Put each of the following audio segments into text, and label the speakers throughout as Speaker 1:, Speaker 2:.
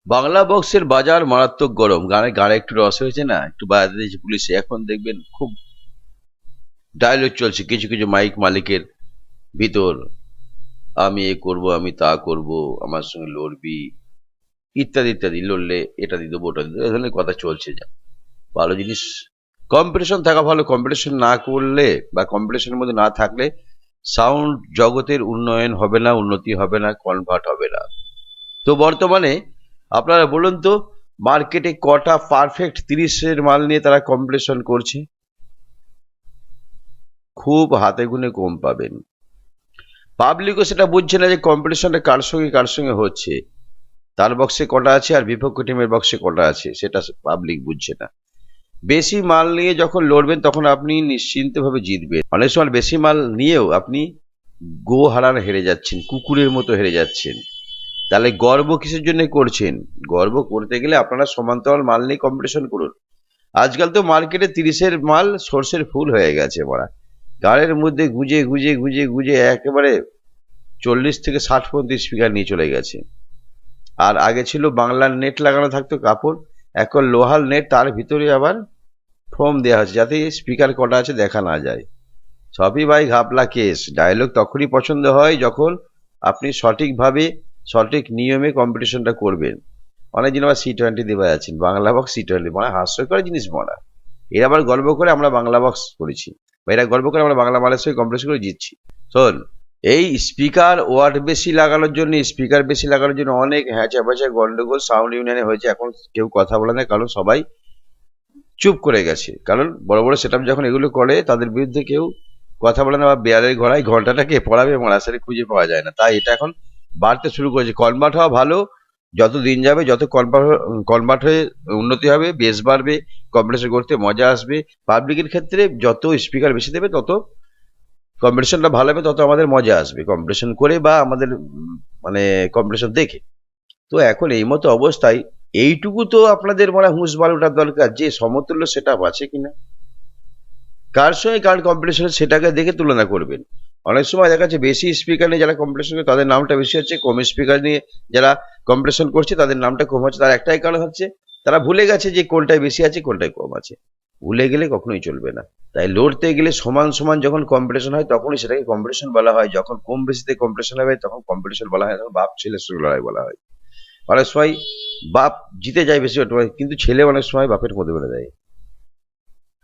Speaker 1: বাংলা বক্সের বাজার মারাত্মক গরম। গানে গাড়ে একটু রস হয়েছে না, একটু বাজাতে দিয়েছে পুলিশে। এখন দেখবেন খুব ডায়লগ চলছে কিছু কিছু মাইক মালিকের ভিতর। আমি এ করব, আমি তা করব, আমার সঙ্গে লড়বি, ইত্যাদি ইত্যাদি, লড়লে এটা দিয়ে দেবো ওটা দিয়ে দেবো, এ ধরনের কথা চলছে। যা ভালো জিনিস, কম্পিটিশন থাকা ভালো। কম্পিটিশন না করলে বা কম্পিটিশনের মধ্যে না থাকলে সাউন্ড জগতের উন্নয়ন হবে না, উন্নতি হবে না, কনভার্ট হবে না। তো বর্তমানে আপনারা বলুন তো, মার্কেটে কটা পারফেক্ট 30-এর মাল নিয়ে তারা কম্পিটিশন করছে? খুব হাতে গুনে কম পাবেন। পাবলিকও সেটা বুঝছে না যে কম্পিটিশনটা কার সঙ্গে হচ্ছে, তার বক্সে কটা আছে আর বিপক্ষ টিমের বক্সে কটা আছে, সেটা পাবলিক বুঝছে না। বেশি মাল নিয়ে যখন লড়বেন তখন আপনি নিশ্চিন্তভাবে জিতবেন। অনেক সময় বেশি মাল নিয়েও আপনি গো হারান হেরে যাচ্ছেন, কুকুরের মতো হেরে যাচ্ছেন। তাহলে গর্ব কিসের জন্য করছেন? গর্ব করতে গেলে আপনারা সমান্তরাল মাল নিয়ে কম্পিটিশন করুন। আজকাল তো মার্কেটে 30-এর মাল সর্ষের ফুল হয়ে গেছে বড়া। গাড়ির মধ্যে গুজে গুজে গুজে গুজে একেবারে 40 থেকে 60 পর্যন্ত স্পিকার নিয়ে চলে গেছে। আর আগে ছিল বাংলার নেট লাগানো থাকতো কাপড়, এখন লোহার নেট, তার ভিতরে আবার ফোম দেওয়া হচ্ছে যাতে স্পিকার কটা আছে দেখা না যায়। সবই ভাই ঘাপলা কেস। ডায়লগ তখনই পছন্দ হয় যখন আপনি সঠিকভাবে সঠিক নিয়মে কম্পিটিশনটা করবেন। অনেকদিন আবার C20 দিয়ে আছেন, বাংলা বক্স C20 মানে হাস্যকর জিনিস মরা। এরা আবার গর্ব করে আমরা বাংলা বক্স করেছি, বা এরা গর্ব করে আমরা বাংলা মালের সঙ্গে কম্পিটিশন করে জিতছি। শোন, এই স্পিকার ওয়াট বেশি লাগানোর জন্য, স্পিকার বেশি লাগানোর জন্য অনেক হ্যাচা প্যাচা গন্ডগোল সাউন্ড ইউনিয়নে হয়েছে। এখন কেউ কথা বলে না, কারণ সবাই চুপ করে গেছে। কারণ বড় বড় সেটআপ যখন এগুলো করে তাদের বিরুদ্ধে কেউ কথা বলে না, বা বেয়ারের ঘোড়ায় ঘন্টাটাকে পড়াবে মারা, সেটা খুঁজে পাওয়া যায় না। তাই এটা এখন বাড়তে শুরু করেছে। কনভার্ট হওয়া ভালো, যত দিন যাবে যত কনভার্ট হয়ে উন্নতি হবে, বেস বাড়বে, কম্পিটিশন করতে মজা আসবে। পাবলিকের ক্ষেত্রে যত স্পিকার বেশি দেবে তত কম্পিটিশনটা ভালো হবে, তত আমাদের মজা আসবে কম্পিটিশন করে বা আমাদের মানে কম্পিটিশন দেখে। তো এখন এই মতো অবস্থায় এইটুকু তো আপনাদের মানে হুঁশ বালুটার দরকার যে সমতুল্য সেটআপ আছে কিনা, কার সঙ্গে কার কম্পিটিশন সেটাকে দেখে তুলনা করবেন। অনেক সময় দেখা যাচ্ছে বেশি স্পিকার নিয়ে যারা কম্পিটিশন করে তাদের নামটা বেশি হচ্ছে, কম স্পিকার নিয়ে যারা কম্পিটিশন করছে তাদের নামটা কম হচ্ছে। তার একটাই কারণ হচ্ছে তারা ভুলে গেছে যে কোনটায় বেশি আছে কোনটায় কম আছে। ভুলে গেলে কখনোই চলবে না। তাই লড়তে গেলে সমান সমান যখন কম্পিটিশন হয় তখনই সেটাকে কম্পিটিশন বলা হয়। যখন কম বেশিতে কম্পিটিশন হবে তখন কম্পিটিশন বলা হয় না, তখন বাপ ছেলের সঙ্গে লড়াই বলা হয়। অনেক সময় বাপ জিতে যায় বেশি, কিন্তু ছেলে অনেক সময় বাপের মধ্যে বলে দেয়।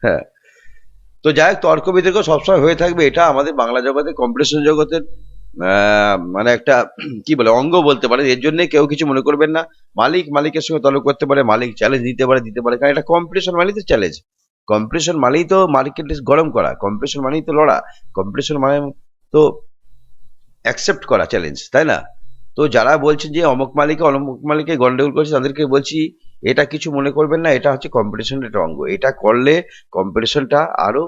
Speaker 1: হ্যাঁ। তো যাই হোক, তর্ক বিতর্ক সবসময় হয়ে থাকবে, এটা আমাদের বাংলা জগতে কম্পিটিশন জগতের মানে একটা কি বলে অঙ্গ বলতে পারে। এর জন্য কেউ কিছু মনে করবেন না। মালিক মালিকের সঙ্গে তর্ক করতে পারে, মালিক চ্যালেঞ্জ দিতে পারে, কারণ এটা কম্পিটিশন মানেই তো চ্যালেঞ্জ। কম্পিটিশন মানেই তো মার্কেট গরম করা, কম্পিটিশন মানেই তো লড়া, কম্পিটিশন মানে তো অ্যাকসেপ্ট করা চ্যালেঞ্জ, তাই না? তো যারা বলছেন যে অমুক মালিকে গন্ডগোল করছে তাদেরকে বলছি এটা কিছু মনে করবেন না, এটা হচ্ছে কম্পিটিশনের একটা অঙ্গ। এটা করলে কম্পিটিশনটা আরো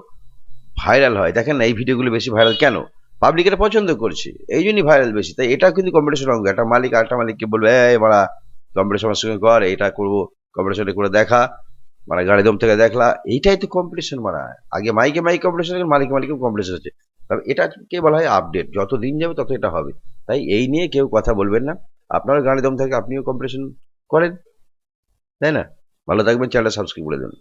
Speaker 1: ভাইরাল হয়। দেখেন না এই ভিডিওগুলো বেশি ভাইরাল কেন? পাবলিক এটা পছন্দ করছে, এই জন্যই ভাইরাল বেশি। তাই এটা কিন্তু কম্পিটিশন অঙ্গ। একটা মালিক আরেকটা মালিককে বলবে, এই বাড়া কম্পিটিশনের সঙ্গে কর, এটা করবো, কম্পিটিশনটা করে দেখা, মানে গাড়ি দম থেকে দেখলা, এইটাই তো কম্পিটিশন। মানে আগে মাইকে মাইক কম্পিটিশন, মালিকে মালিকে কম্পিটিশন হচ্ছে। তবে এটাকে বলা হয় আপডেট, যত দিন যাবে তত এটা হবে। তাই এই নিয়ে কেউ কথা বলবেন না। আপনার গাড়ি দম থেকে আপনিও কম্পিটিশন করেন, তাই না? ভালো থাকবেন, চ্যানেলটা সাবস্ক্রাইব করে দেন।